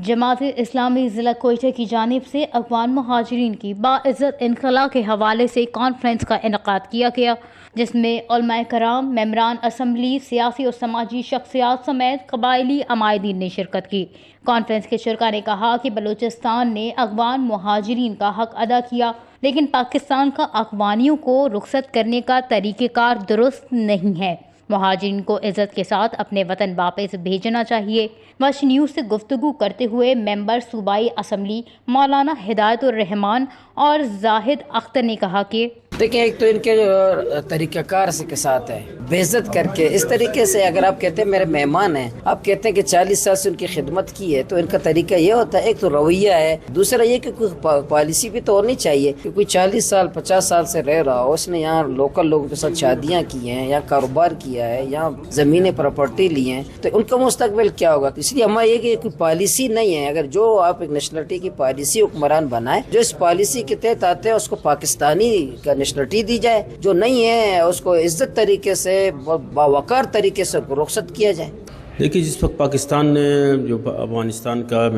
जमात-ए-इस्लामी ज़िला कोयटा की जानिब से अफ़गान मुहाजिरीन की बाइज़्ज़त इनख़ला के हवाले से कॉन्फ्रेंस का इनेकाद किया गया, जिसमें उलमाए कराम, मेंबरान असम्बली, सियासी और समाजी शख्सियात समेत क़बाइली अमायदीन ने शिरकत की। कॉन्फ्रेंस के शुरका ने कहा कि बलूचिस्तान ने अफ़गान मुहाजिरीन का हक़ अदा किया, लेकिन पाकिस्तान का अफ़गानियों को रुख़सत करने का तरीक़ेकार दुरुस्त नहीं है। मुहाजिरीन को इज़्ज़त के साथ अपने वतन वापस भेजना चाहिए। वश न्यूज़ से गुफ्तगू करते हुए मेंबर सूबाई असम्बली मौलाना हिदायतुर रहमान और जाहिद अख्तर ने कहा कि देखिए, एक तो इनके जो तरीक़ाकार से के साथ है बेइज्जत करके, इस तरीके से अगर आप कहते हैं मेरे मेहमान हैं, आप कहते हैं कि 40 साल से उनकी खिदमत की है, तो इनका तरीका ये होता है, एक तो रवैया है, दूसरा ये कि कोई पॉलिसी भी तो होनी चाहिए कि कोई 40 साल 50 साल से रह रहा हो, उसने यहाँ लोकल लोगों के साथ शादियाँ की हैं, यहाँ कारोबार किया है, यहाँ ज़मीनें प्रॉपर्टी ली हैं, तो उनका मुस्तकबिल क्या होगा। इसलिए हमारा ये कि कोई पॉलिसी नहीं है। अगर जो आप एक नेशनलिटी की पॉलिसी हुक्मरान बनाए, जो इस पॉलिसी के तहत आते हैं उसको पाकिस्तानी का नेशनलिटी दी जाए, जो नहीं है उसको इज्जत तरीके से बावकार तरीके से रुखसत किया जाए। देखिए, जिस वक्त पाकिस्तान ने जो अफगानिस्तान का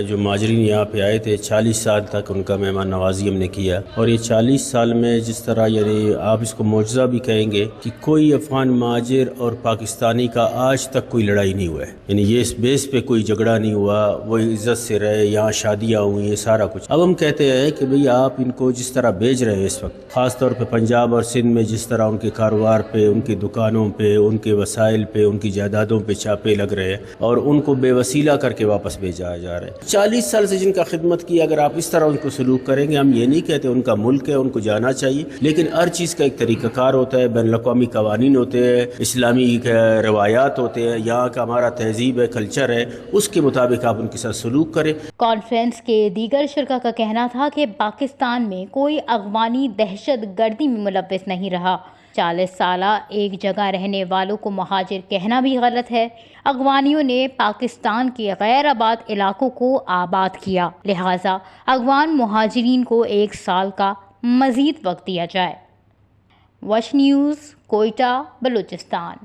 जो महाजरीन यहाँ पे आए थे 40 साल तक उनका मेहमान नवाजी हमने किया, और ये 40 साल में जिस तरह यानी आप इसको मौजज़ा भी कहेंगे कि कोई अफगान महाजिर और पाकिस्तानी का आज तक कोई लड़ाई नहीं हुआ है, यानी ये इस बेस पे कोई झगड़ा नहीं हुआ, वो इज़्ज़त से रहे, यहाँ शादियाँ हुई हैं, सारा कुछ। अब हम कहते हैं कि भाई आप इनको जिस तरह भेज रहे हैं इस वक्त, ख़ास तौर पर पंजाब और सिंध में जिस तरह उनके कारोबार पे, उनकी दुकानों पे, उनके वसाइल पे, उनकी जायदादों पे छापे लग रहे हैं और उनको बेवसीला करके वापस भेजा जा रहा है। 40 साल से जिनका खिदमत की, अगर आप इस तरह उनको सलूक करेंगे, हम ये नहीं कहते उनका मुल्क है, उनको जाना चाहिए, लेकिन हर चीज़ का एक तरीक़ाकार होता है, बैनुल-अक़वामी कवानीन होते हैं, इस्लामी रवायात होते हैं, यहाँ का हमारा तहजीब है, कल्चर है, उसके मुताबिक आप उनके साथ सलूक करें। कॉन्फ्रेंस के दीगर शुरका का कहना था कि पाकिस्तान में कोई अफ़गानी दहशत गर्दी में मुलव्वस नहीं रहा। 40 साल एक जगह रहने वालों को मुहाजिर कहना भी गलत है। अफ़गानियों ने पाकिस्तान के गैर आबाद इलाकों को आबाद किया, लिहाजा अफ़गान मुहाजिरीन को 1 साल का मज़ीद वक्त दिया जाए। वश न्यूज़, कोयटा, बलूचिस्तान।